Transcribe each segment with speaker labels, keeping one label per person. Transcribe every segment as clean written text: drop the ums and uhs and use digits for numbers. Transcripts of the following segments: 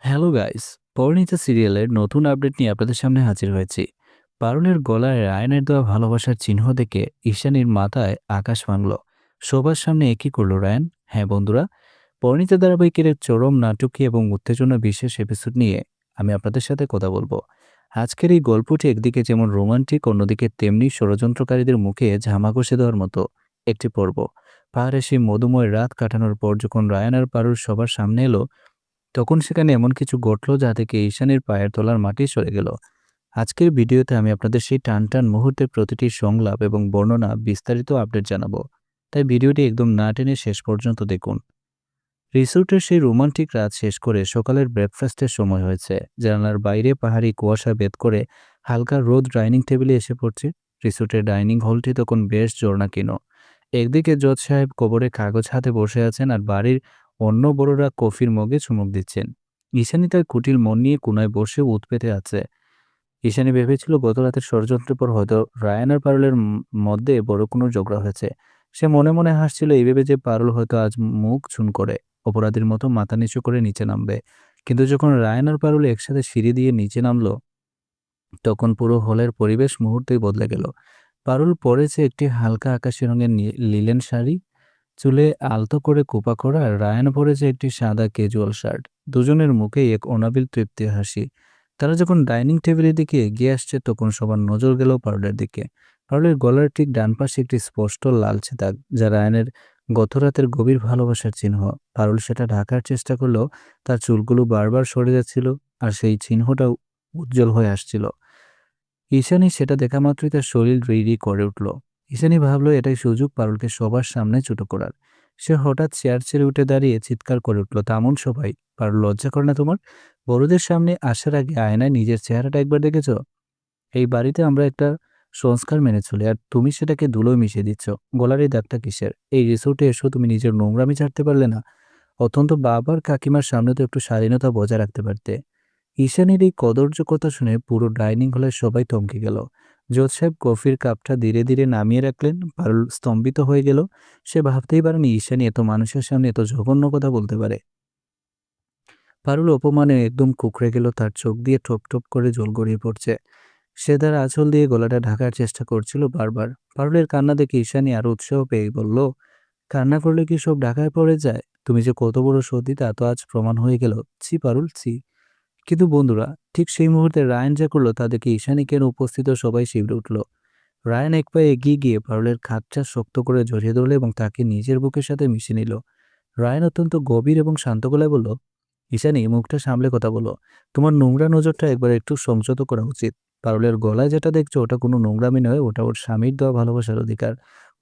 Speaker 1: Hello guys, Parineeta সিরিয়ালের নতুন update নিয়ে আপনাদের সামনে হাজির হয়েছি। পারুলের গলায় রায়ানের দেওয়া ভালোবাসার চিহ্ন দেখে ঈশানীর মাথায় আকাশ ভাঙল। সবার সামনে একই করলো রায়ান। হ্যাঁ বন্ধুরা, পরিণীতা ধারাবাহিকের এক চরম নাটকীয় এবং উত্তেজনা বিশেষ এপিসোড নিয়ে আমি আপনাদের সাথে কথা বলবো। আজকের এই গল্পটি একদিকে যেমন রোমান্টিক, অন্যদিকে তেমনি ষড়যন্ত্রকারীদের মুখে ঝামা ঘষে দেওয়ার মতো একটি পর্ব। পাহাড়ে সেই মধুময় রাত কাটানোর পর যখন রায়ান আর পারুল সবার সামনে এলো, তখন সেখানে এমন কিছু ঘটল যা থেকে ঈশানীর পায়ের তলার মাটি সরে গেল। আজকের ভিডিওতে আমি আপনাদের সেই টান টান মুহূর্তের প্রতিটি সংলাপ এবং বর্ণনা বিস্তারিত আপডেট জানাবো। তাই ভিডিওটি একদম না টেনে শেষ পর্যন্ত দেখুন। রিসোর্টের সেই রোমান্টিক রাত শেষ করে সকালের ব্রেকফাস্টের সময় হয়েছে। জানালার বাইরে পাহাড়ি কুয়াশা ভেদ করে হালকা রোদ ডাইনিং টেবিলে এসে পড়ছে। রিসোর্টের ডাইনিং হলটি তখন বেশ জোড়ানাকিনো। একদিকে জজ সাহেব কবরে কাগজ হাতে বসে আছেন, আর বাড়ির অন্য বড়রা কফির মগে চুমুক দিচ্ছেন। ঈশানী তার কুটিল মন নিয়ে কোনায় বসে উৎ পেতে আছে। ঈশানী ভেবেছিল গত রাতের ষড়যন্ত্রের পর হয়তো রায়ান আর পারুলের মধ্যে বড় কোনো ঝগড়া হয়েছে। সে মনে মনে হাসছিল এই ভেবে যে পারুল হয়তো আজ মুখ চুন করে অপরাধীর মতো মাথা নিচু করে নিচে নামবে। কিন্তু যখন রায়ান আর পারুল একসাথে সিঁড়ি দিয়ে নিচে নামলো, তখন পুরো হলের পরিবেশ মুহূর্তেই বদলে গেল। পারুল পরেছে একটি হালকা আকাশি রঙের লিলেন শাড়ি, চুলে আলতো করে কোপা করা, আর রায়ান পরেছে একটি সাদা ক্যাজুয়াল শার্ট। দুজনের মুখেই এক অনাবিল তৃপ্তির হাসি। তারা যখন ডাইনিং টেবিলের দিকে এগিয়ে আসছে, তখন সবার নজর গেল পারুলের দিকে। পারুলের গলার ঠিক ডান পাশে একটি স্পষ্ট লালচে দাগ, যা রায়ানের গত রাতের গভীর ভালোবাসার চিহ্ন। পারুল সেটা ঢাকার চেষ্টা করলেও তার চুলগুলো বারবার সরে যাচ্ছিল, আর সেই চিহ্নটাও উজ্জ্বল হয়ে আসছিল। ঈশানী সেটা দেখা মাত্রই তার শরীর রিরি করে উঠল। ঈশানী ভাবল এটাই সুযোগ পারুলকে সবার সামনে ছোট করার। সে হঠাৎ চেয়ার ছেড়ে উঠে দাঁড়িয়ে চিৎকার করে উঠল, থামুন সবাই! পারুল, লজ্জা করে না তোমার? বড়দের সামনে আসার আগে আয়নায় নিজের চেহারাটা একবার দেখেছ? এই বাড়িতে আমরা একটা সংস্কার মেনে চলি, আর তুমি সেটাকে ধুলোয় মিশিয়ে দিচ্ছ। গলার এই দাগটা কিসের? এই রিসোর্টে এসো তুমি নিজের নোংরামি ছাড়তে পারলে না? অত্যন্ত বাবার কাকিমার সামনে তো একটু শালীনতা বজায় রাখতে পারতে। ঈশানীর এই কদর্য কথা শুনে পুরো ডাইনিং হলের সবাই থমকে গেল। জজ সাহেব কফির কাপটা ধীরে ধীরে নামিয়ে রাখলেন। পারুল স্তম্ভিত হয়ে গেল। সে ভাবতেই পারেনি ঈশানী এত মানুষের সামনে এত জঘন্য কথা বলতে পারে। পারুল অপমানে একদম কুঁকড়ে গেল, তার চোখ দিয়ে ঠোপ ঠোপ করে জল গড়িয়ে পড়ছে। সে তার আঁচল দিয়ে গলাটা ঢাকার চেষ্টা করছিল বারবার। পারুলের কান্না দেখে ঈশানী আরো উৎসাহ পেয়ে বলল, কান্না করলে কি সব ঢাকায় পড়ে যায়? তুমি যে কত বড় সতী তা তো আজ প্রমাণ হয়ে গেল। ছি পারুল, ছি! কিন্তু বন্ধুরা, ঠিক সেই মুহূর্তে রায়ান যা করলো তা দেখে ঈশানীকের উপস্থিত সবাই শিবড়ে উঠল। রায়ান এক পায়ে এগিয়ে গিয়ে পারুলের খাটটা শক্ত করে জড়িয়ে ধরল এবং তাকে নিজের বুকের সাথে মিশিয়ে নিল। রায়ান অত্যন্ত গভীর এবং শান্ত গলায় বলল, ঈশানী, মুখটা সামলে কথা বলো। তোমার নোংরা নজরটা একবার একটু সংযত করা উচিত। পারুলের গলায় যেটা দেখছো ওটা কোনো নোংরামি নয়, ওটা ওর স্বামীর দেওয়া ভালোবাসার অধিকার।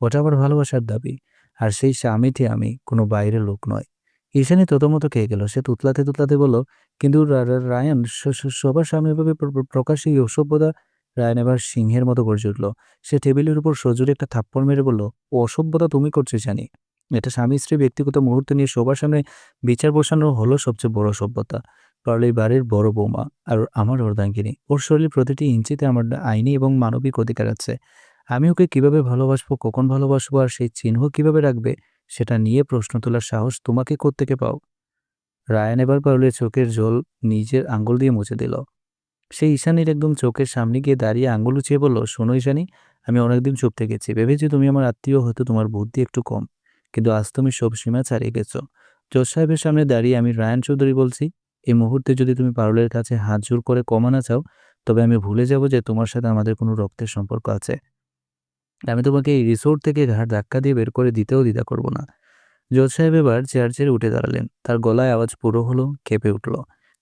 Speaker 1: ওটা আমার ভালোবাসার দাবি। আর সেই স্বামীটি আমি, কোনো বাইরের লোক নয়। ঈশানী ততমত খেয়ে গেল। সে তুতলাতে তুতলাতে বলল, কিন্তু রায়ান, সবার সামনে এভাবে প্রকাশ্যে এই অসভ্যতা! রায়ান এবার সিংহের মতো গর্জে উঠল। সে টেবিলের উপর সজোরে একটা থাপ্পড় মেরে বলল, ও অসভ্যতা তুমি করছো জানি। এটা স্বামী স্ত্রী ব্যক্তিগত মুহূর্ত নিয়ে সবার সামনে বিচার বসানো হলো সবচেয়ে বড় সভ্যতা। পারলে এই বাড়ির বড় বৌমা, আর আমার অর্ধাঙ্গিনী। ওর শরীর প্রতিটি ইঞ্চিতে আমার আইনি এবং মানবিক অধিকার আছে। আমি ওকে কিভাবে ভালোবাসবো, কখন ভালোবাসবো, আর সেই চিহ্ন কিভাবে রাখবে, সেটা নিয়ে প্রশ্ন তোলার সাহস তোমাকে কোত্থেকে পাও? রায়ান এবার পারুলের চোখের জল নিজের আঙ্গুল দিয়ে মুছে দিল। সে ঈশানীর একদম চোখের সামনে গিয়ে দাঁড়িয়ে আঙ্গুল উঁচিয়ে বলল, শোনো ঈশানী, আমি অনেকদিন চুপ থেকেছি, ভেবেছি তুমি আমার আত্মীয়, হয়তো তোমার বুদ্ধি একটু কম। কিন্তু আজ তুমি সব সীমা ছাড়িয়ে গেছো। জজ সাহেবের সামনে দাঁড়িয়ে আমি রায়ান চৌধুরী বলছি, এই মুহূর্তে যদি তুমি পারুলের কাছে হাত জোর করে ক্ষমা না চাও, তবে আমি ভুলে যাব যে তোমার সাথে আমাদের কোনো রক্তের সম্পর্ক আছে। আমি তোমাকে এই রিসোর্ট থেকে ঘাড় ধাক্কা দিয়ে বের করে দিতেও দ্বিধা করব না। জজ সাহেব এবার চেয়ার ছেড়ে উঠে দাঁড়ালেন। তার গলায় আওয়াজ পুরো হলো, কেঁপে উঠল।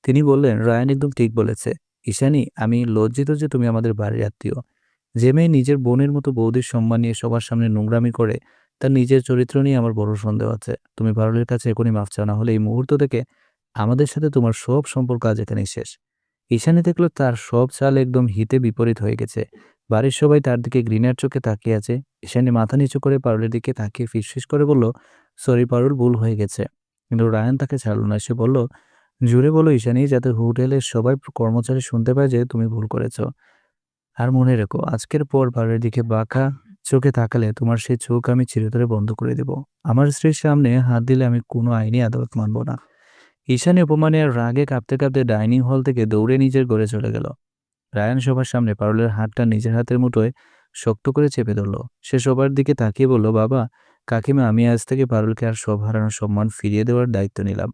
Speaker 1: তিনি বললেন, রায়ান একদম ঠিক বলেছে। ঈশানী, আমি লজ্জিত যে তুমি আমাদের বাড়ির আত্মীয়। যে মেয়ে নিজের বোনের মতো বৌদির সম্মান নিয়ে সবার সামনে নোংরামি করে, তার নিজের চরিত্র নিয়ে আমার বড় সন্দেহ আছে। তুমি পারুলের কাছে এখনই মাফ চাও, না হলে এই মুহূর্ত থেকে আমাদের সাথে তোমার সব সম্পর্ক আজ এখানেই শেষ। ঈশানী দেখলো তার সব চাল একদম হিতে বিপরীত হয়ে গেছে। বাড়ির সবাই তার দিকে ঘৃণার চোখে তাকিয়ে আছে। ঈশানী মাথা নিচু করে পারুলের দিকে তাকিয়ে ফিসফিস করে বলল, সরি পারুল, ভুল হয়ে গেছে। কিন্তু রায়ান তাকে ছাড়ল না। সে বলল, জুড়ে বলো ঈশানী, যাতে হোটেলের সবাই কর্মচারী শুনতে পায় যে তুমি ভুল করেছো। আর মনে রেখো, আজকের পর পারুলের দিকে বাঁকা চোখে তাকালে তোমার সেই চোখ আমি চিরতরে বন্ধ করে দেব। আমার স্ত্রীর সামনে হাত দিলে আমি কোনো আইনি আদালত মানব না। ঈশানী অপমানে আর রাগে কাঁপতে কাঁপতে ডাইনিং হল থেকে দৌড়ে নিজের ঘরে চলে গেল। রায়ান সবার সামনে পারুলের হাতটা নিজের হাতের মুঠোয় শক্ত করে চেপে ধরল। সে সবার দিকে তাকিয়ে বলল, বাবা, কাকিমা, আমি আজ থেকে পারুলকে আর সব হারানোর সম্মান ফিরিয়ে দেওয়ার দায়িত্ব নিলাম।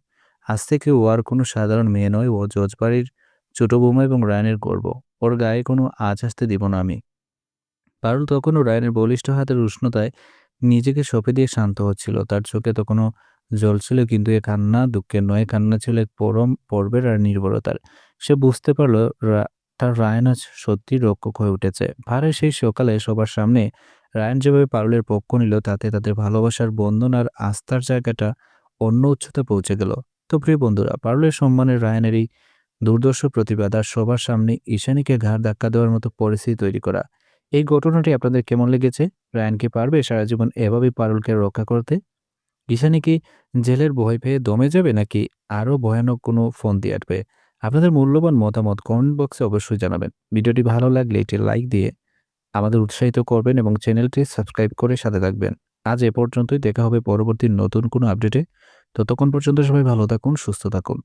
Speaker 1: আজ থেকে ও আর কোনো সাধারণ মেয়ে নয়, ও জজবাড়ির ছোট বৌমা এবং রায়ানের গর্ব। ওর গায়ে কোনো আঁচ আসতে দিব না আমি। পারুল তখনও রায়ানের বলিষ্ঠ হাতের উষ্ণতায় নিজেকে সঁপে দিয়ে শান্ত হচ্ছিল। তার চোখে তখনও জল ছিল, কিন্তু এ কান্না দুঃখের নয়, কান্না ছিল এক পরম পর্বের আর নির্ভরতার। সে বুঝতে পারল তার রায়ান আজ সত্যি রক্ষক হয়ে উঠেছে। ভারে সেই সকালে সবার সামনে রায়ান যেভাবে পারুলের পক্ষ নিল, তাতে তাদের ভালোবাসার বন্ধন আর আস্থার জায়গাটা অন্য উচ্চতা পৌঁছে গেল। তো প্রিয় বন্ধুরা, পারুলের সম্মানে রায়ানের এই দুর্দর্শ প্রতিবাদ আর সবার সামনে ঈশানীকে ঘাড় ধাক্কা দেওয়ার মতো পরিস্থিতি তৈরি করা, এই ঘটনাটি আপনাদের কেমন লেগেছে? রায়ান কি পারবে সারা জীবন এভাবেই পারুলকে রক্ষা করতে? ঈশানী কি জেলের ভয় পেয়ে দমে যাবে, নাকি আরও ভয়ানক কোনো ফন্দি আঁটবে? আপনাদের মূল্যবান মতামত কমেন্ট বক্সে অবশ্যই জানাবেন। ভিডিওটি ভালো লাগলে একটি লাইক দিয়ে আমাদের উৎসাহিত করবেন এবং চ্যানেলটি সাবস্ক্রাইব করে সাথে থাকবেন। আজ এ পর্যন্তই, দেখা হবে পরবর্তী নতুন কোনো আপডেটে। ততক্ষণ পর্যন্ত সবাই ভালো থাকুন, সুস্থ থাকুন।